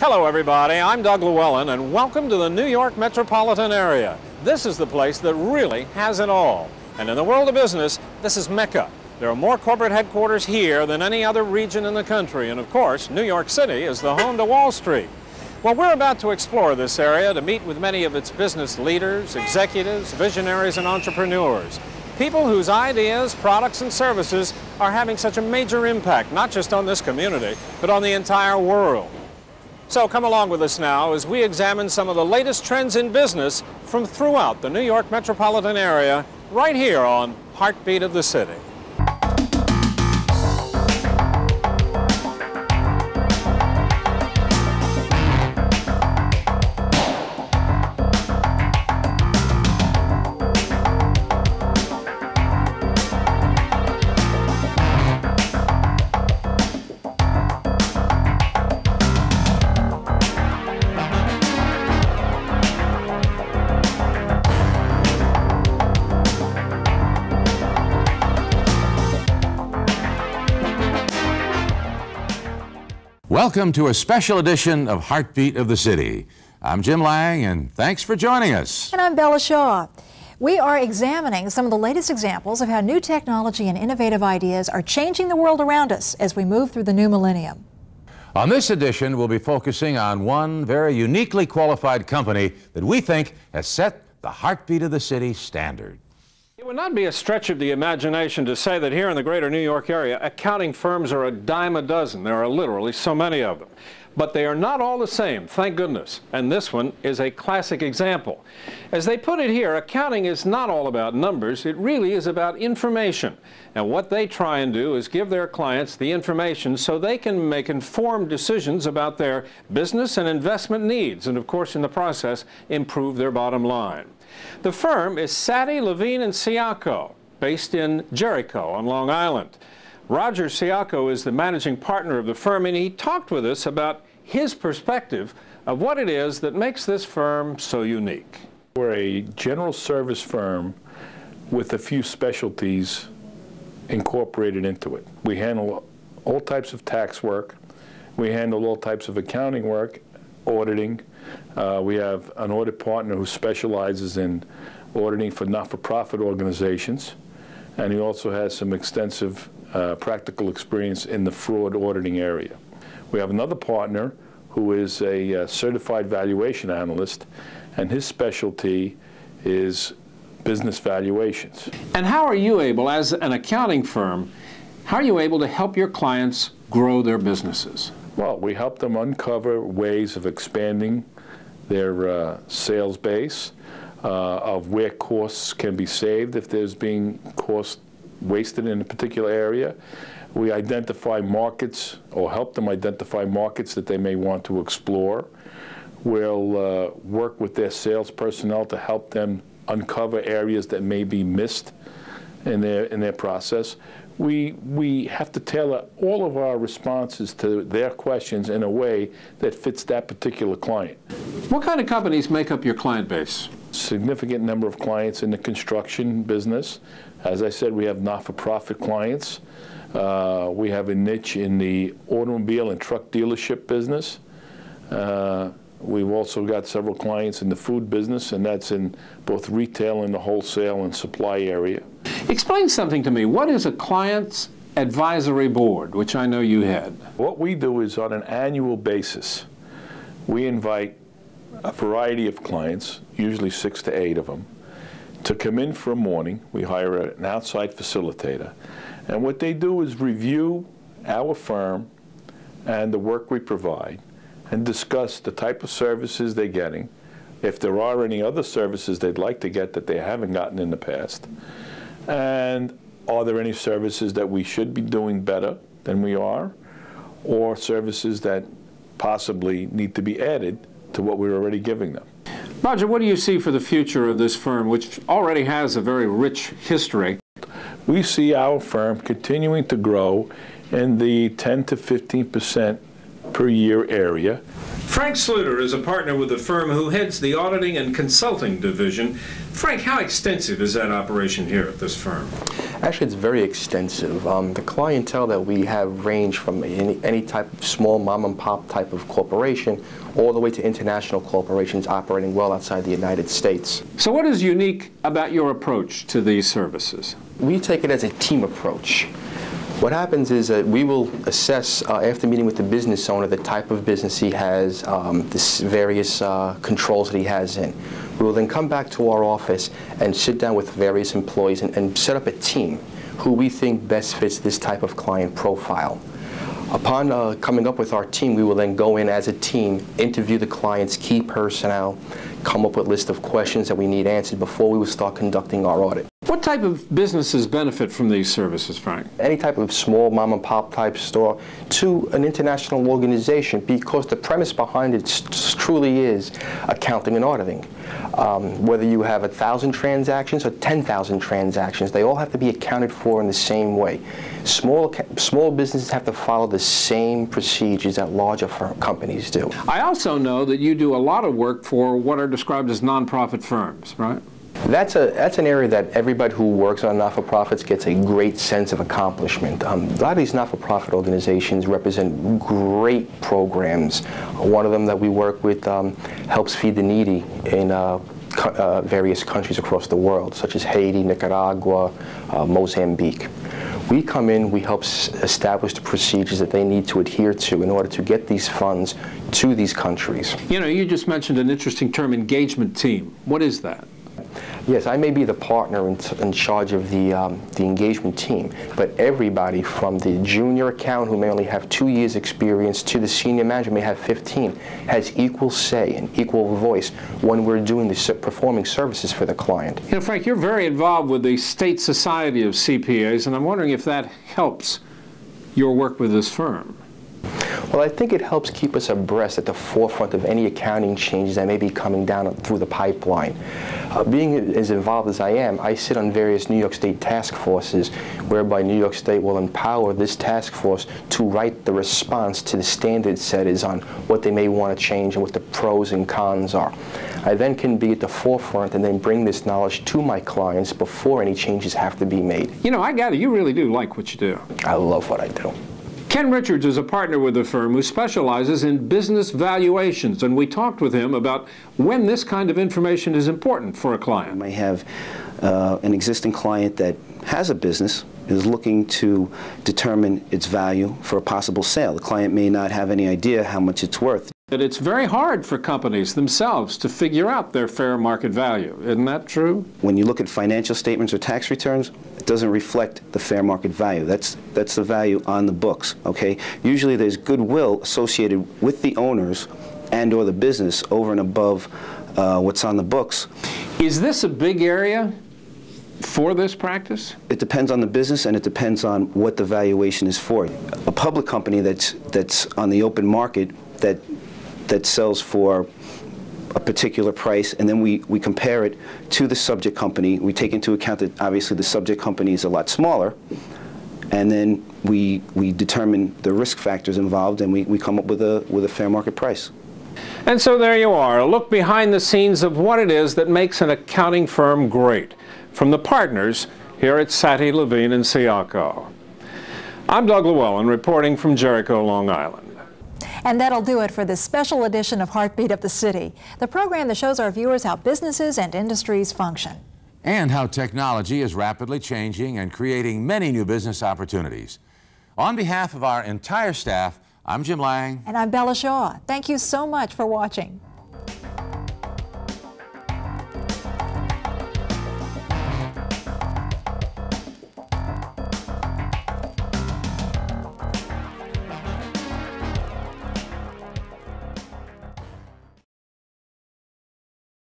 Hello everybody, I'm Doug Llewellyn and welcome to the New York metropolitan area. This is the place that really has it all. And in the world of business, this is Mecca. There are more corporate headquarters here than any other region in the country, and of course, New York City is the home to Wall Street. Well, we're about to explore this area to meet with many of its business leaders, executives, visionaries, and entrepreneurs. People whose ideas, products, and services are having such a major impact, not just on this community, but on the entire world. So come along with us now as we examine some of the latest trends in business from throughout the New York metropolitan area, right here on Heartbeat of the City. Welcome to a special edition of Heartbeat of the City. I'm Jim Lang, and thanks for joining us. And I'm Bella Shaw. We are examining some of the latest examples of how new technology and innovative ideas are changing the world around us as we move through the new millennium. On this edition, we'll be focusing on one very uniquely qualified company that we think has set the Heartbeat of the City standard. It would not be a stretch of the imagination to say that here in the greater New York area, accounting firms are a dime a dozen. There are literally so many of them. But they are not all the same, thank goodness. And this one is a classic example. As they put it here, accounting is not all about numbers. It really is about information. And what they try and do is give their clients the information so they can make informed decisions about their business and investment needs, and of course, in the process, improve their bottom line. The firm is Satty Levine Ciacco, based in Jericho on Long Island. Roger Ciacco is the managing partner of the firm, and he talked with us about his perspective of what it is that makes this firm so unique. We're a general service firm with a few specialties incorporated into it. We handle all types of tax work. We handle all types of accounting work, auditing. We have an audit partner who specializes in auditing for not-for-profit organizations, and he also has some extensive practical experience in the fraud auditing area. We have another partner who is a certified valuation analyst, and his specialty is business valuations. And how are you able, as an accounting firm, how are you able to help your clients grow their businesses? Well, we help them uncover ways of expanding their sales base, of where costs can be saved if there's being cost wasted in a particular area. We identify markets, or help them identify markets that they may want to explore. We'll work with their sales personnel to help them uncover areas that may be missed in their process. We have to tailor all of our responses to their questions in a way that fits that particular client. What kind of companies make up your client base? Significant number of clients in the construction business. As I said, we have not-for-profit clients. We have a niche in the automobile and truck dealership business. We've also got several clients in the food business, and that's in both retail and the wholesale and supply area. Explain something to me. What is a client's advisory board, which I know you head? What we do is on an annual basis, we invite a variety of clients, usually 6 to 8 of them, to come in for a morning. We hire an outside facilitator. And what they do is review our firm and the work we provide and discuss the type of services they're getting, if there are any other services they'd like to get that they haven't gotten in the past, and are there any services that we should be doing better than we are, or services that possibly need to be added to what we're already giving them. Roger, what do you see for the future of this firm, which already has a very rich history? We see our firm continuing to grow in the 10 to 15% per year area. Frank Sluter is a partner with the firm who heads the auditing and consulting division. Frank, how extensive is that operation here at this firm? Actually, it's very extensive. The clientele that we have range from any type of small mom-and-pop type of corporation all the way to international corporations operating well outside the United States. So what is unique about your approach to these services? We take it as a team approach. What happens is that we will assess, after meeting with the business owner, the type of business he has, the various controls that he has in. We will then come back to our office and sit down with various employees and set up a team who we think best fits this type of client profile. Upon coming up with our team, we will then go in as a team, interview the client's key personnel, come up with a list of questions that we need answered before we will start conducting our audit. What type of businesses benefit from these services, Frank? Any type of small mom-and-pop type store to an international organization, because the premise behind it truly is accounting and auditing. Whether you have 1,000 transactions or 10,000 transactions, they all have to be accounted for in the same way. Small businesses have to follow the same procedures that larger companies do. I also know that you do a lot of work for what are described as nonprofit firms, right? That's an area that everybody who works on not-for-profits gets a great sense of accomplishment. A lot of these not-for-profit organizations represent great programs. One of them that we work with helps feed the needy in various countries across the world, such as Haiti, Nicaragua, Mozambique. We come in, we help establish the procedures that they need to adhere to in order to get these funds to these countries. You know, you just mentioned an interesting term, engagement team. What is that? Yes, I may be the partner in charge of the engagement team, but everybody from the junior accountant who may only have 2 years experience to the senior manager may have 15 has equal say and equal voice when we're doing performing services for the client. You know, Frank, you're very involved with the State Society of CPAs, and I'm wondering if that helps your work with this firm. Well, I think it helps keep us abreast at the forefront of any accounting changes that may be coming down through the pipeline. Being as involved as I am, I sit on various New York State task forces whereby New York State will empower this task force to write the response to the standard setters on what they may want to change and what the pros and cons are. I then can be at the forefront and then bring this knowledge to my clients before any changes have to be made. You know, I gather you really do like what you do. I love what I do. Ken Richards is a partner with the firm who specializes in business valuations, and we talked with him about when this kind of information is important for a client. You might have an existing client that has a business, is looking to determine its value for a possible sale. The client may not have any idea how much it's worth. That it's very hard for companies themselves to figure out their fair market value. Isn't that true? When you look at financial statements or tax returns, it doesn't reflect the fair market value. That's the value on the books, okay? Usually there's goodwill associated with the owners and or the business over and above what's on the books. Is this a big area for this practice? It depends on the business, and it depends on what the valuation is for. A public company that's on the open market that sells for a particular price, and then we compare it to the subject company. We take into account that obviously the subject company is a lot smaller, and then we determine the risk factors involved, and we come up with a fair market price. And so there you are, a look behind the scenes of what it is that makes an accounting firm great. From the partners here at Satty Levine Ciacco. I'm Doug Llewellyn reporting from Jericho, Long Island. And that'll do it for this special edition of Heartbeat of the City, the program that shows our viewers how businesses and industries function. And how technology is rapidly changing and creating many new business opportunities. On behalf of our entire staff, I'm Jim Lang. And I'm Bella Shaw. Thank you so much for watching.